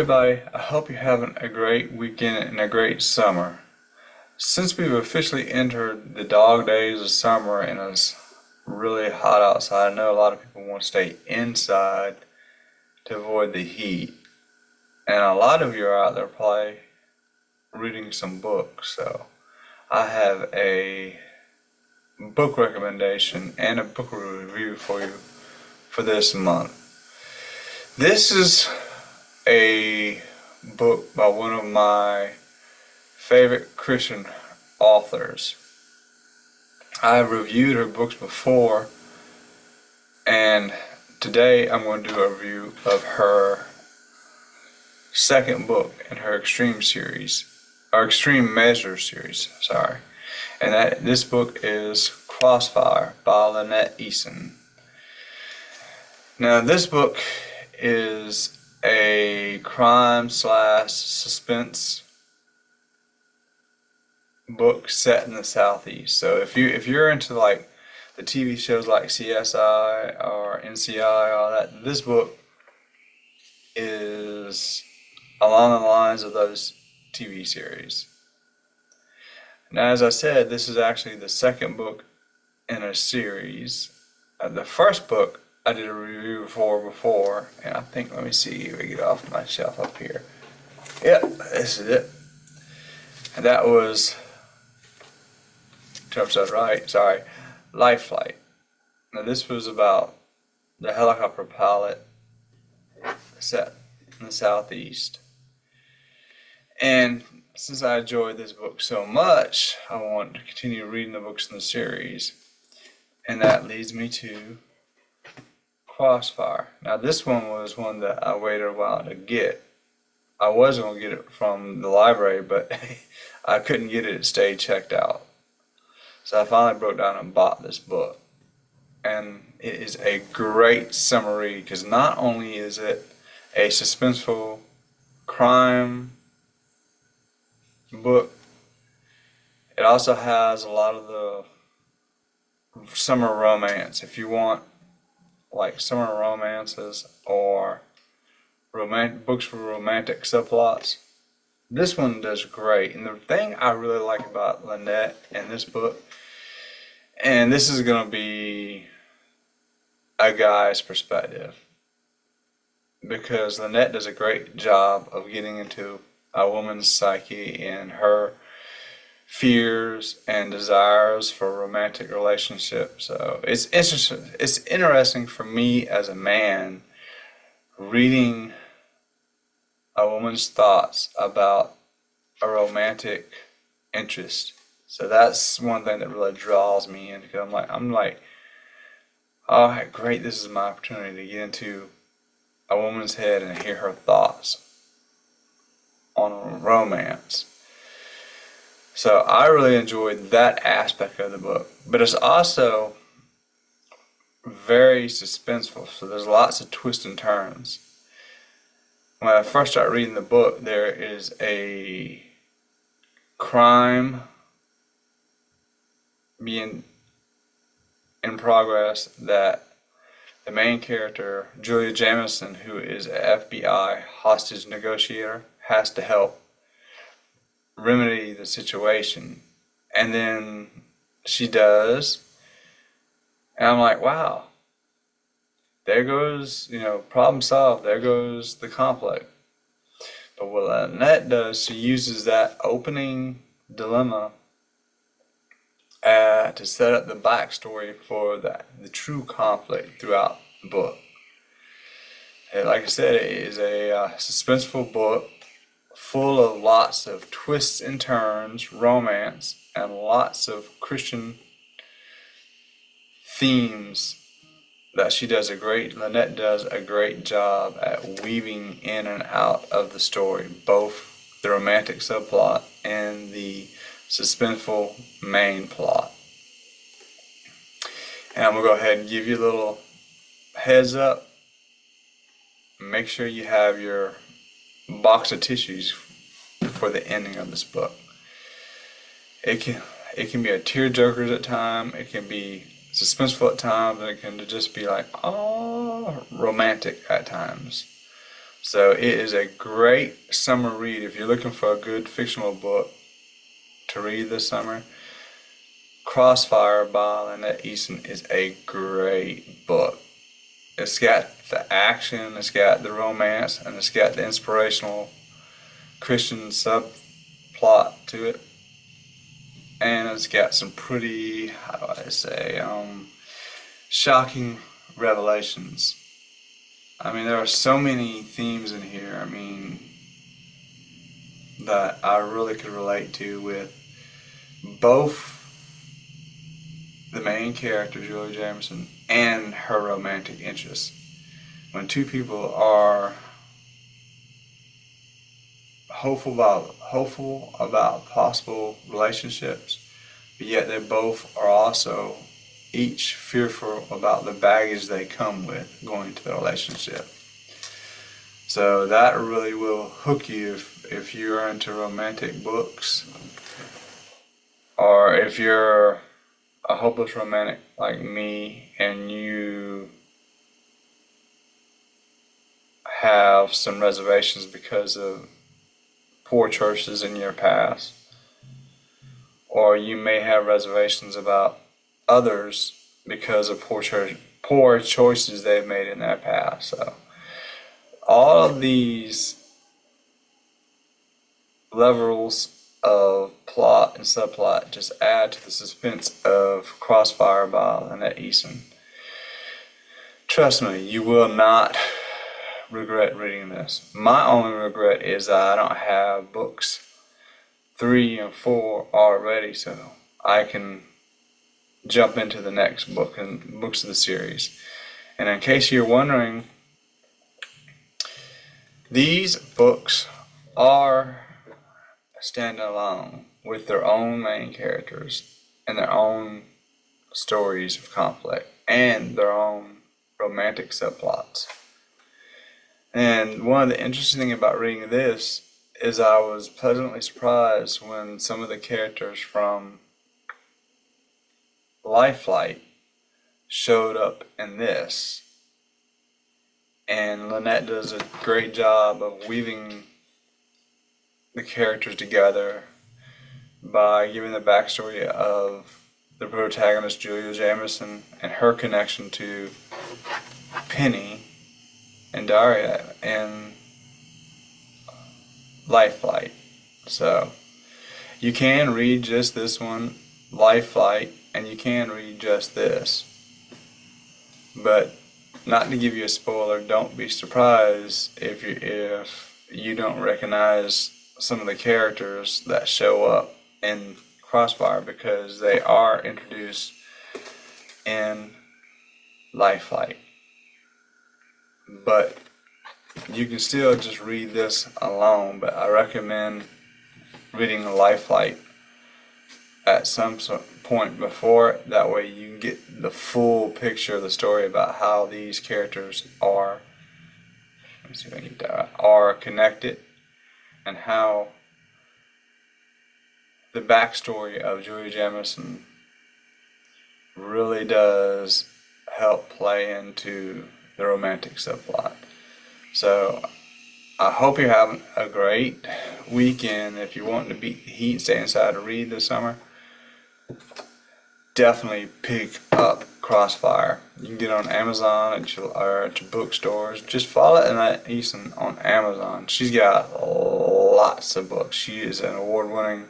everybody, I hope you're having a great weekend and a great summer. Since we've officially entered the dog days of summer and it's really hot outside, I know a lot of people want to stay inside to avoid the heat. And a lot of you are out there probably reading some books. So I have a book recommendation and a book review for you for this month. This is a book by one of my favorite Christian authors. I've reviewed her books before, and today I'm going to do a review of her second book in her Extreme series, or Extreme Measures series, sorry. And this book is Crossfire by Lynette Eason. Now this book is a crime/suspense book set in the Southeast. So if you're into like the TV shows like CSI or NCI, all that, this book is along the lines of those TV series. Now, as I said, this is actually the second book in a series. The first book I did a review for before, and I think, let me see if I get off my shelf up here. Yep, this is it. And that was, turn upside right, sorry, Life Flight. Now this was about the helicopter pilot set in the Southeast. And since I enjoyed this book so much, I want to continue reading the books in the series. And that leads me to Crossfire. Now this one was one that I waited a while to get. I was going to get it from the library, but I couldn't get it. It stayed checked out. So I finally broke down and bought this book. And it is a great summer read, because not only is it a suspenseful crime book, it also has a lot of the summer romance. If you want like summer romances or books for romantic subplots, this one does great. And the thing I really like about Lynette in this book, and this is going to be a guy's perspective, because Lynette does a great job of getting into a woman's psyche and her fears and desires for a romantic relationship. So it's interesting for me as a man reading a woman's thoughts about a romantic interest. So that's one thing that really draws me in, because I'm like, oh great, this is my opportunity to get into a woman's head and hear her thoughts on romance. So I really enjoyed that aspect of the book, but it's also very suspenseful, so there's lots of twists and turns. When I first started reading the book, there is a crime being in progress that the main character, Julia Jameson, who is an FBI hostage negotiator, has to help remedy the situation. And then she does, and I'm like, wow, there goes, problem solved, there goes the conflict. But what Lynette does, she uses that opening dilemma to set up the backstory for the true conflict throughout the book. And like I said, it is a suspenseful book full of lots of twists and turns, romance, and lots of Christian themes that Lynette does a great job at weaving in and out of the story, both the romantic subplot and the suspenseful main plot. And I'm going to go ahead and give you a little heads up. Make sure you have your box of tissues for the ending of this book. It can be a tearjerker at times, it can be suspenseful at times, and it can just be like, oh, romantic at times. So it is a great summer read. If you're looking for a good fictional book to read this summer, Crossfire by Lynette Easton is a great book. It's got the action, it's got the romance, and it's got the inspirational Christian subplot to it. And it's got some pretty, how do I say, shocking revelations. I mean, there are so many themes in here, I mean, that I really could relate to with both the main character, Julie Jameson, and her romantic interests. When two people are hopeful about possible relationships, but yet they both are also each fearful about the baggage they come with going into the relationship. So that really will hook you if you're into romantic books, or if you're a hopeless romantic like me and you have some reservations because of poor choices in your past, or you may have reservations about others because of poor choices they've made in their past. So all of these levels of plot and subplot just add to the suspense of Crossfire by Lynette Easton. Trust me, you will not regret reading this. My only regret is that I don't have books 3 and 4 already, so I can jump into the next book and books of the series. And in case you're wondering, these books are standalone with their own main characters and their own stories of conflict and their own romantic subplots. And one of the interesting things about reading this is I was pleasantly surprised when some of the characters from Life Flight showed up in this. And Lynette does a great job of weaving the characters together by giving the backstory of the protagonist, Julia Jameson, and her connection to Penny and Daria in Life Flight. So you can read just this one, Life Flight, and you can read just this. But not to give you a spoiler, don't be surprised if you don't recognize some of the characters that show up in Crossfire, because they are introduced in Life Flight. But you can still just read this alone, but I recommend reading Life Flight at some point before. That way you can get the full picture of the story about how these characters are, let me see if I can get that right, are connected, and how the backstory of Julia Jameson really does help play into the romantic subplot. So I hope you're having a great weekend. If you're wanting to beat the heat and stay inside to read this summer, definitely pick up Crossfire. You can get it on Amazon or at your bookstores. Just follow Lynette Easton on Amazon. She's got lots of books. She is an award-winning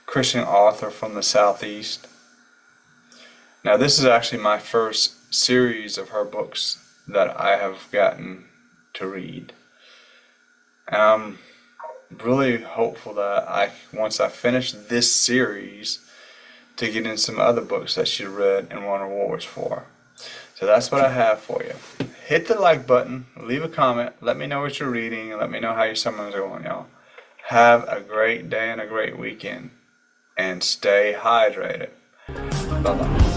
Christian author from the Southeast. Now this is actually my first series of her books that I have gotten to read. And I'm really hopeful that once I finish this series, to get in some other books that she read and won awards for. So that's what I have for you. Hit the like button, leave a comment, let me know what you're reading, and let me know how your summer's going, y'all. Have a great day and a great weekend, and stay hydrated. Bye-bye.